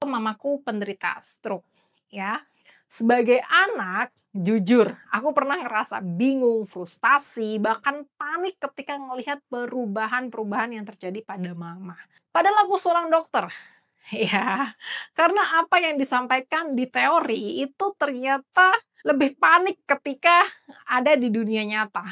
Mamaku penderita stroke, ya. Sebagai anak, jujur, aku pernah ngerasa bingung, frustasi, bahkan panik ketika melihat perubahan-perubahan yang terjadi pada mama. Padahal aku seorang dokter, ya. Karena apa yang disampaikan di teori itu ternyata lebih panik ketika ada di dunia nyata.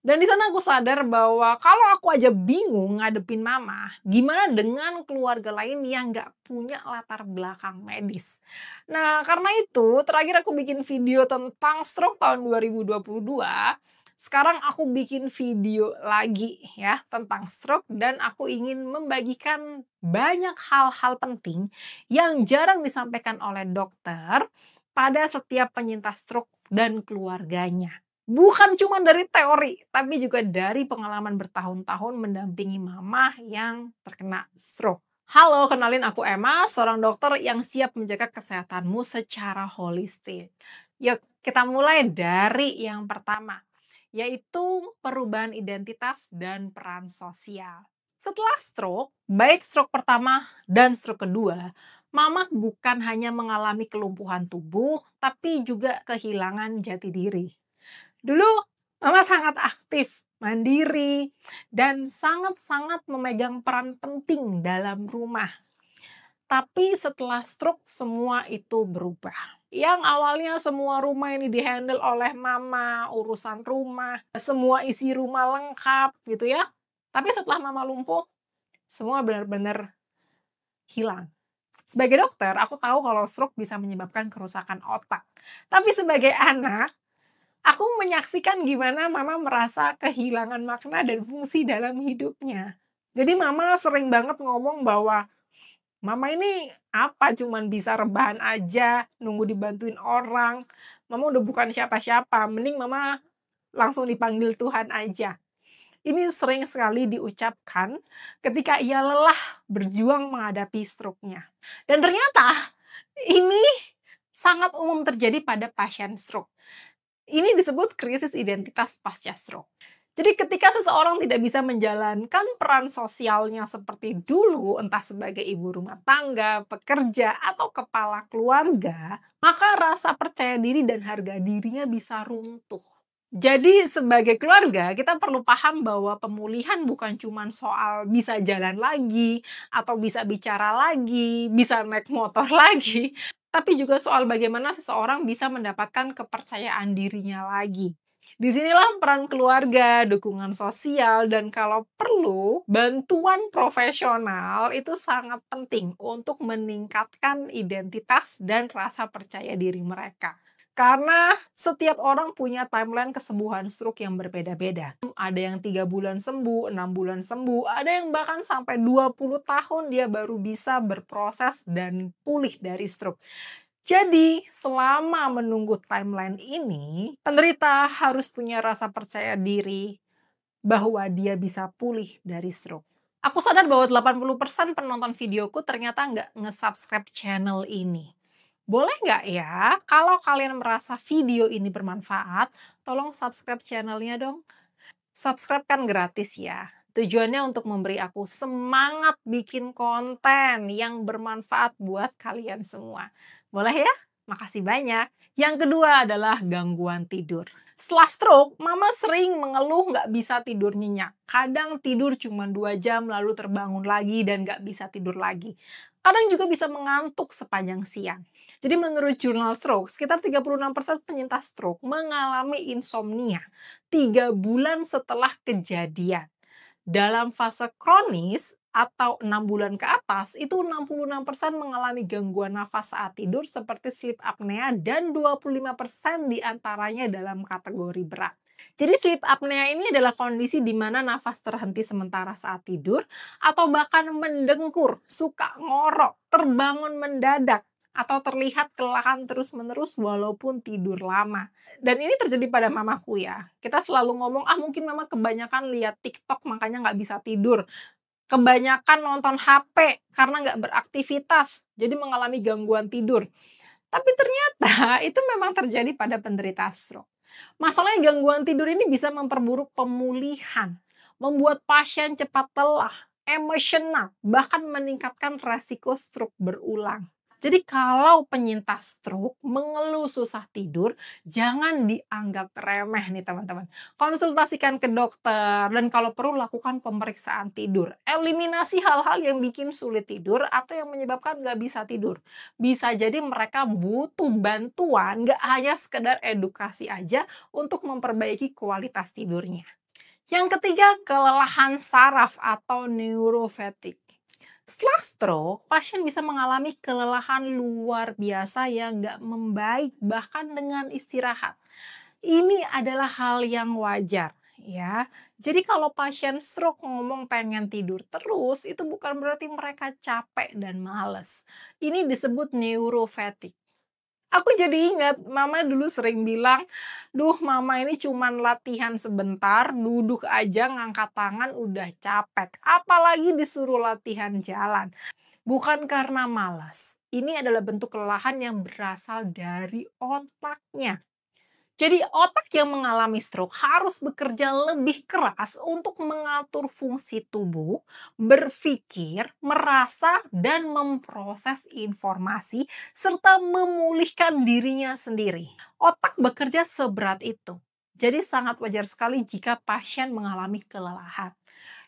Dan di sana aku sadar bahwa kalau aku aja bingung ngadepin mama, gimana dengan keluarga lain yang nggak punya latar belakang medis. Nah, karena itu terakhir aku bikin video tentang stroke tahun 2022. Sekarang aku bikin video lagi ya tentang stroke dan aku ingin membagikan banyak hal-hal penting yang jarang disampaikan oleh dokter pada setiap penyintas stroke dan keluarganya. Bukan cuma dari teori, tapi juga dari pengalaman bertahun-tahun mendampingi mama yang terkena stroke. Halo, kenalin aku Emma, seorang dokter yang siap menjaga kesehatanmu secara holistik. Yuk, kita mulai dari yang pertama, yaitu perubahan identitas dan peran sosial. Setelah stroke, baik stroke pertama dan stroke kedua, mama bukan hanya mengalami kelumpuhan tubuh, tapi juga kehilangan jati diri. Dulu mama sangat aktif, mandiri, dan sangat-sangat memegang peran penting dalam rumah. Tapi setelah stroke semua itu berubah. Yang awalnya semua rumah ini dihandle oleh mama, urusan rumah, semua isi rumah lengkap gitu ya. Tapi setelah mama lumpuh, semua benar-benar hilang. Sebagai dokter, aku tahu kalau stroke bisa menyebabkan kerusakan otak. Tapi sebagai anak, aku menyaksikan gimana mama merasa kehilangan makna dan fungsi dalam hidupnya. Jadi mama sering banget ngomong bahwa mama ini apa cuman bisa rebahan aja, nunggu dibantuin orang. Mama udah bukan siapa-siapa, mending mama langsung dipanggil Tuhan aja. Ini sering sekali diucapkan ketika ia lelah berjuang menghadapi stroke-nya. Dan ternyata ini sangat umum terjadi pada pasien stroke. Ini disebut krisis identitas pasca stroke. Jadi ketika seseorang tidak bisa menjalankan peran sosialnya seperti dulu, entah sebagai ibu rumah tangga, pekerja, atau kepala keluarga, maka rasa percaya diri dan harga dirinya bisa runtuh. Jadi sebagai keluarga kita perlu paham bahwa pemulihan bukan cuma soal bisa jalan lagi, atau bisa bicara lagi, bisa naik motor lagi, tapi juga soal bagaimana seseorang bisa mendapatkan kepercayaan dirinya lagi. Disinilah peran keluarga, dukungan sosial, dan kalau perlu, bantuan profesional itu sangat penting untuk meningkatkan identitas dan rasa percaya diri mereka. Karena setiap orang punya timeline kesembuhan stroke yang berbeda-beda. Ada yang 3 bulan sembuh, 6 bulan sembuh, ada yang bahkan sampai 20 tahun dia baru bisa berproses dan pulih dari stroke. Jadi, selama menunggu timeline ini, penderita harus punya rasa percaya diri bahwa dia bisa pulih dari stroke. Aku sadar bahwa 80% penonton videoku ternyata nggak nge-subscribe channel ini. Boleh nggak ya, kalau kalian merasa video ini bermanfaat, tolong subscribe channelnya dong. Subscribe kan gratis ya. Tujuannya untuk memberi aku semangat bikin konten yang bermanfaat buat kalian semua. Boleh ya? Makasih banyak. Yang kedua adalah gangguan tidur. Setelah stroke, mama sering mengeluh nggak bisa tidur nyenyak. Kadang tidur cuma 2 jam lalu terbangun lagi dan nggak bisa tidur lagi. Kadang juga bisa mengantuk sepanjang siang. Jadi menurut jurnal stroke, sekitar 36% penyintas stroke mengalami insomnia 3 bulan setelah kejadian. Dalam fase kronis atau 6 bulan ke atas, itu 66% mengalami gangguan nafas saat tidur seperti sleep apnea dan 25% diantaranya dalam kategori berat. Jadi sleep apnea ini adalah kondisi di mana nafas terhenti sementara saat tidur atau bahkan mendengkur, suka ngorok, terbangun mendadak, atau terlihat kelelahan terus-menerus walaupun tidur lama. Dan ini terjadi pada mamaku ya. Kita selalu ngomong, mungkin mama kebanyakan lihat TikTok makanya nggak bisa tidur. Kebanyakan nonton HP karena nggak beraktivitas, jadi mengalami gangguan tidur. Tapi ternyata itu memang terjadi pada penderita stroke. Masalahnya gangguan tidur ini bisa memperburuk pemulihan, membuat pasien cepat lelah, emosional, bahkan meningkatkan resiko stroke berulang. Jadi kalau penyintas stroke mengeluh susah tidur, jangan dianggap remeh nih teman-teman. Konsultasikan ke dokter dan kalau perlu lakukan pemeriksaan tidur. Eliminasi hal-hal yang bikin sulit tidur atau yang menyebabkan nggak bisa tidur. Bisa jadi mereka butuh bantuan, nggak hanya sekedar edukasi aja untuk memperbaiki kualitas tidurnya. Yang ketiga, kelelahan saraf atau neurofatigue. Setelah stroke, pasien bisa mengalami kelelahan luar biasa yang nggak membaik bahkan dengan istirahat. Ini adalah hal yang wajar ya. Jadi kalau pasien stroke ngomong pengen tidur terus, itu bukan berarti mereka capek dan males. Ini disebut neurofatigue. Aku jadi ingat, mama dulu sering bilang, "Duh, mama ini cuman latihan sebentar, duduk aja ngangkat tangan udah capek, apalagi disuruh latihan jalan." Bukan karena malas, ini adalah bentuk kelelahan yang berasal dari otaknya. Jadi otak yang mengalami stroke harus bekerja lebih keras untuk mengatur fungsi tubuh, berpikir, merasa, dan memproses informasi, serta memulihkan dirinya sendiri. Otak bekerja seberat itu. Jadi sangat wajar sekali jika pasien mengalami kelelahan.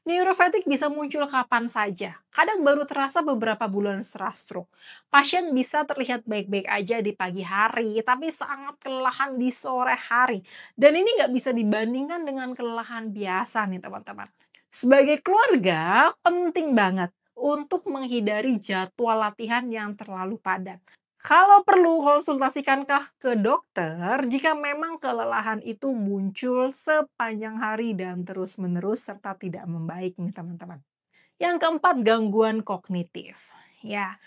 Neurofatigue bisa muncul kapan saja, kadang baru terasa beberapa bulan setelah stroke. Pasien bisa terlihat baik-baik aja di pagi hari, tapi sangat kelelahan di sore hari. Dan ini nggak bisa dibandingkan dengan kelelahan biasa nih teman-teman. Sebagai keluarga, penting banget untuk menghindari jadwal latihan yang terlalu padat. Kalau perlu, konsultasikankah ke dokter jika memang kelelahan itu muncul sepanjang hari dan terus-menerus serta tidak membaik nih teman-teman. Yang keempat, gangguan kognitif. Ya,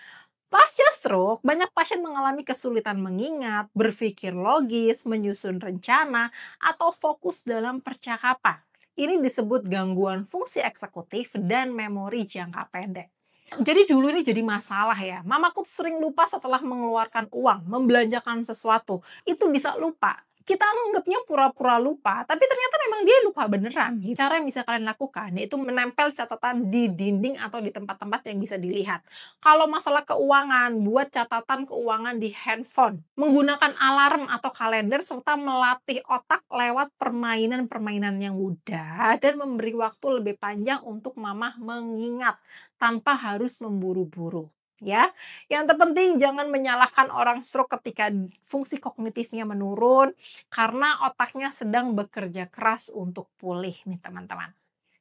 pasca stroke, banyak pasien mengalami kesulitan mengingat, berpikir logis, menyusun rencana, atau fokus dalam percakapan. Ini disebut gangguan fungsi eksekutif dan memori jangka pendek. Jadi dulu ini jadi masalah ya, mamaku tuh sering lupa setelah mengeluarkan uang, membelanjakan sesuatu, itu bisa lupa. Kita anggapnya pura-pura lupa, tapi ternyata memang dia lupa beneran. Cara yang bisa kalian lakukan yaitu menempel catatan di dinding atau di tempat-tempat yang bisa dilihat. Kalau masalah keuangan, buat catatan keuangan di handphone. Menggunakan alarm atau kalender serta melatih otak lewat permainan-permainan yang mudah dan memberi waktu lebih panjang untuk mama mengingat tanpa harus memburu-buru ya. Yang terpenting jangan menyalahkan orang stroke ketika fungsi kognitifnya menurun karena otaknya sedang bekerja keras untuk pulih nih teman-teman.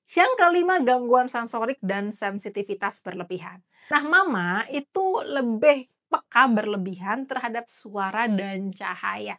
Yang kelima, gangguan sensorik dan sensitivitas berlebihan. Nah, mama itu lebih peka berlebihan terhadap suara dan cahaya.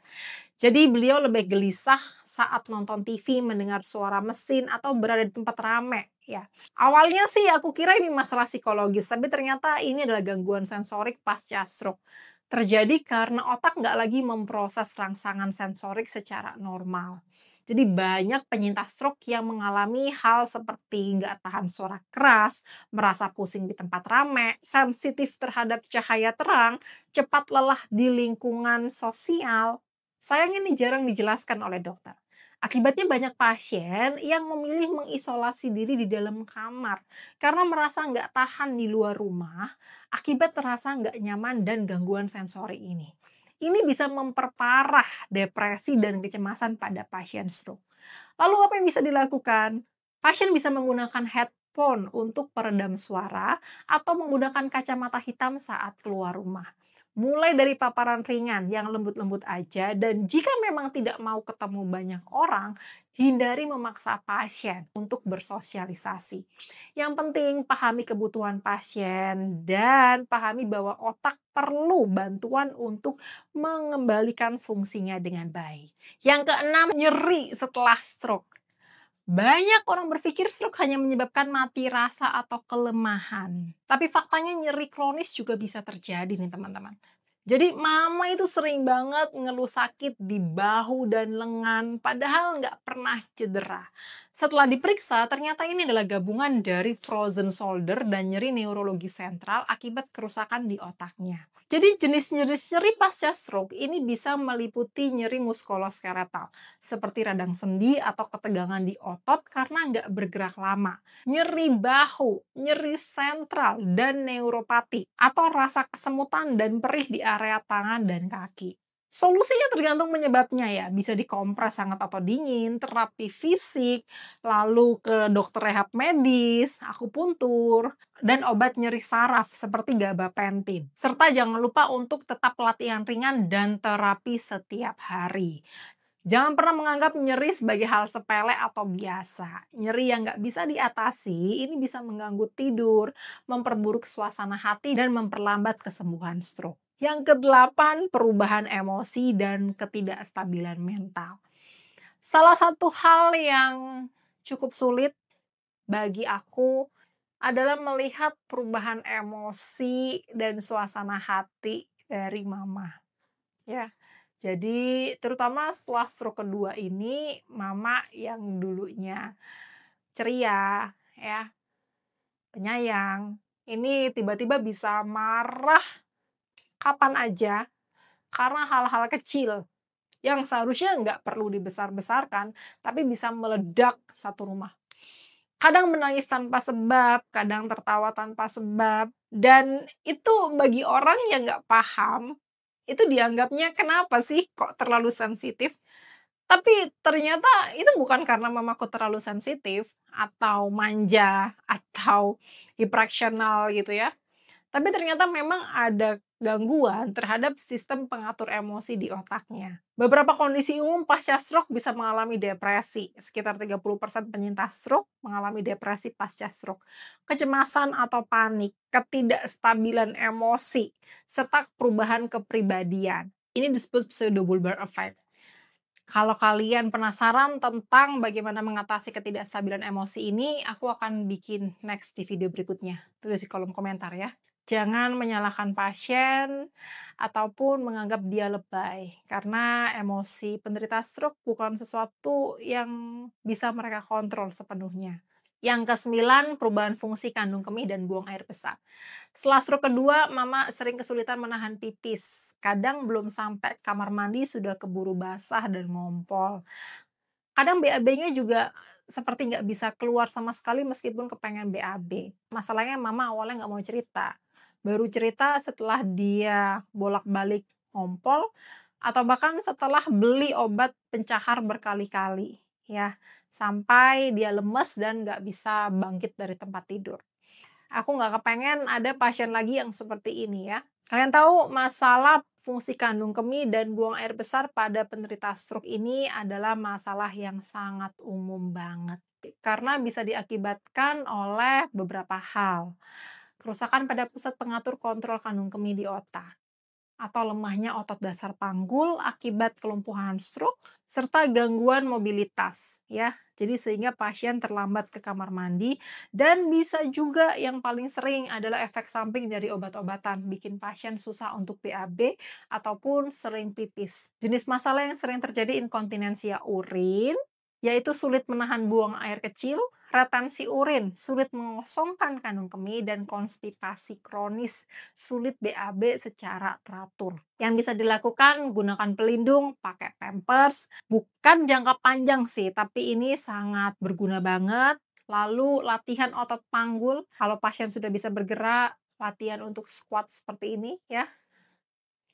Jadi beliau lebih gelisah saat nonton TV, mendengar suara mesin, atau berada di tempat rame. Ya, awalnya sih aku kira ini masalah psikologis, tapi ternyata ini adalah gangguan sensorik pasca stroke. Terjadi karena otak nggak lagi memproses rangsangan sensorik secara normal. Jadi banyak penyintas stroke yang mengalami hal seperti nggak tahan suara keras, merasa pusing di tempat rame, sensitif terhadap cahaya terang, cepat lelah di lingkungan sosial. Sayangnya ini jarang dijelaskan oleh dokter. Akibatnya banyak pasien yang memilih mengisolasi diri di dalam kamar karena merasa nggak tahan di luar rumah akibat terasa nggak nyaman dan gangguan sensori ini. Ini bisa memperparah depresi dan kecemasan pada pasien stroke. Lalu apa yang bisa dilakukan? Pasien bisa menggunakan headphone untuk peredam suara atau menggunakan kacamata hitam saat keluar rumah. Mulai dari paparan ringan yang lembut-lembut aja dan jika memang tidak mau ketemu banyak orang, hindari memaksa pasien untuk bersosialisasi. Yang penting pahami kebutuhan pasien dan pahami bahwa otak perlu bantuan untuk mengembalikan fungsinya dengan baik. Yang keenam, nyeri setelah stroke. Banyak orang berpikir stroke hanya menyebabkan mati rasa atau kelemahan. Tapi faktanya nyeri kronis juga bisa terjadi nih teman-teman. Jadi mama itu sering banget ngeluh sakit di bahu dan lengan padahal nggak pernah cedera. Setelah diperiksa ternyata ini adalah gabungan dari frozen shoulder dan nyeri neurologi sentral akibat kerusakan di otaknya. Jadi jenis-jenis nyeri pasca stroke ini bisa meliputi nyeri muskuloskeletal, seperti radang sendi atau ketegangan di otot karena nggak bergerak lama, nyeri bahu, nyeri sentral, dan neuropati, atau rasa kesemutan dan perih di area tangan dan kaki. Solusinya tergantung penyebabnya ya, bisa dikompres hangat atau dingin, terapi fisik, lalu ke dokter rehab medis, akupuntur, dan obat nyeri saraf seperti gabapentin. Serta jangan lupa untuk tetap latihan ringan dan terapi setiap hari. Jangan pernah menganggap nyeri sebagai hal sepele atau biasa. Nyeri yang nggak bisa diatasi ini bisa mengganggu tidur, memperburuk suasana hati, dan memperlambat kesembuhan stroke. Yang kedelapan, perubahan emosi dan ketidakstabilan mental. Salah satu hal yang cukup sulit bagi aku adalah melihat perubahan emosi dan suasana hati dari mama, ya. Jadi terutama setelah stroke kedua ini, mama yang dulunya ceria, ya, penyayang, ini tiba-tiba bisa marah kapan aja karena hal-hal kecil yang seharusnya nggak perlu dibesar-besarkan, tapi bisa meledak satu rumah. Kadang menangis tanpa sebab, kadang tertawa tanpa sebab, dan itu bagi orang yang nggak paham, itu dianggapnya kenapa sih kok terlalu sensitif? Tapi ternyata itu bukan karena mamaku terlalu sensitif, atau manja, atau hiperaksional gitu ya. Tapi ternyata memang ada gangguan terhadap sistem pengatur emosi di otaknya. Beberapa kondisi umum pasca stroke bisa mengalami depresi. Sekitar 30% penyintas stroke mengalami depresi pasca stroke. Kecemasan atau panik, ketidakstabilan emosi, serta perubahan kepribadian. Ini disebut pseudobulbar effect. Kalau kalian penasaran tentang bagaimana mengatasi ketidakstabilan emosi ini, aku akan bikin next di video berikutnya. Tulis di kolom komentar ya. Jangan menyalahkan pasien ataupun menganggap dia lebay, karena emosi penderita stroke bukan sesuatu yang bisa mereka kontrol sepenuhnya. Yang kesembilan, perubahan fungsi kandung kemih dan buang air besar. Setelah stroke kedua, mama sering kesulitan menahan pipis. Kadang belum sampai kamar mandi sudah keburu basah dan ngompol. Kadang BAB-nya juga seperti nggak bisa keluar sama sekali meskipun kepengen BAB. Masalahnya mama awalnya nggak mau cerita. Baru cerita setelah dia bolak-balik ngompol atau bahkan setelah beli obat pencahar berkali-kali, ya. Sampai dia lemes dan nggak bisa bangkit dari tempat tidur. Aku nggak kepengen ada pasien lagi yang seperti ini ya. Kalian tahu masalah fungsi kandung kemih dan buang air besar pada penderita stroke ini adalah masalah yang sangat umum banget. Karena bisa diakibatkan oleh beberapa hal. Kerusakan pada pusat pengatur kontrol kandung kemih di otak, atau lemahnya otot dasar panggul akibat kelumpuhan stroke, serta gangguan mobilitas ya. Jadi sehingga pasien terlambat ke kamar mandi, dan bisa juga yang paling sering adalah efek samping dari obat-obatan, bikin pasien susah untuk BAB ataupun sering pipis. Jenis masalah yang sering terjadi inkontinensia urin, yaitu sulit menahan buang air kecil, retensi urin, sulit mengosongkan kandung kemih, dan konstipasi kronis, sulit BAB secara teratur. Yang bisa dilakukan, gunakan pelindung, pakai pampers, bukan jangka panjang sih, tapi ini sangat berguna banget. Lalu latihan otot panggul, kalau pasien sudah bisa bergerak, latihan untuk squat seperti ini ya.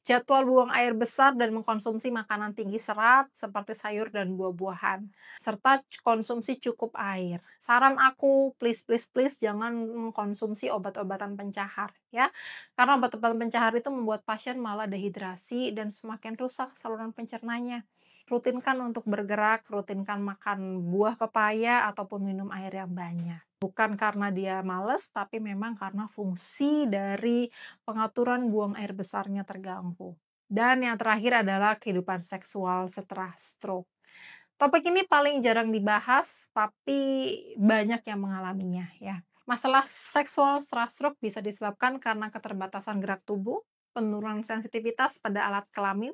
Jadwal buang air besar dan mengkonsumsi makanan tinggi serat seperti sayur dan buah-buahan, serta konsumsi cukup air. Saran aku, please please please jangan mengkonsumsi obat-obatan pencahar ya. Karena obat-obatan pencahar itu membuat pasien malah dehidrasi dan semakin rusak saluran pencernanya. Rutinkan untuk bergerak, rutinkan makan buah pepaya ataupun minum air yang banyak. Bukan karena dia males, tapi memang karena fungsi dari pengaturan buang air besarnya terganggu. Dan yang terakhir adalah kehidupan seksual setelah stroke. Topik ini paling jarang dibahas, tapi banyak yang mengalaminya ya. Masalah seksual setelah stroke bisa disebabkan karena keterbatasan gerak tubuh, penurunan sensitivitas pada alat kelamin,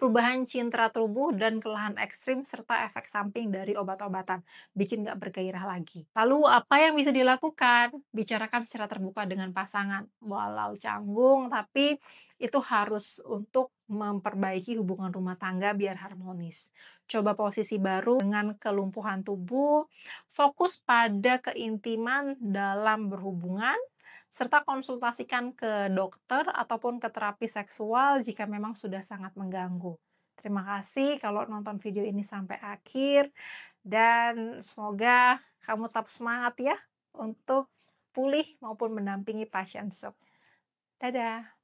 perubahan cindera tubuh dan kelelahan ekstrim, serta efek samping dari obat-obatan. Bikin nggak bergairah lagi. Lalu apa yang bisa dilakukan? Bicarakan secara terbuka dengan pasangan. Walau canggung, tapi itu harus untuk memperbaiki hubungan rumah tangga biar harmonis. Coba posisi baru dengan kelumpuhan tubuh, fokus pada keintiman dalam berhubungan, serta konsultasikan ke dokter ataupun ke terapi seksual jika memang sudah sangat mengganggu. Terima kasih kalau nonton video ini sampai akhir, dan semoga kamu tetap semangat ya untuk pulih maupun mendampingi pasien shock. Dadah!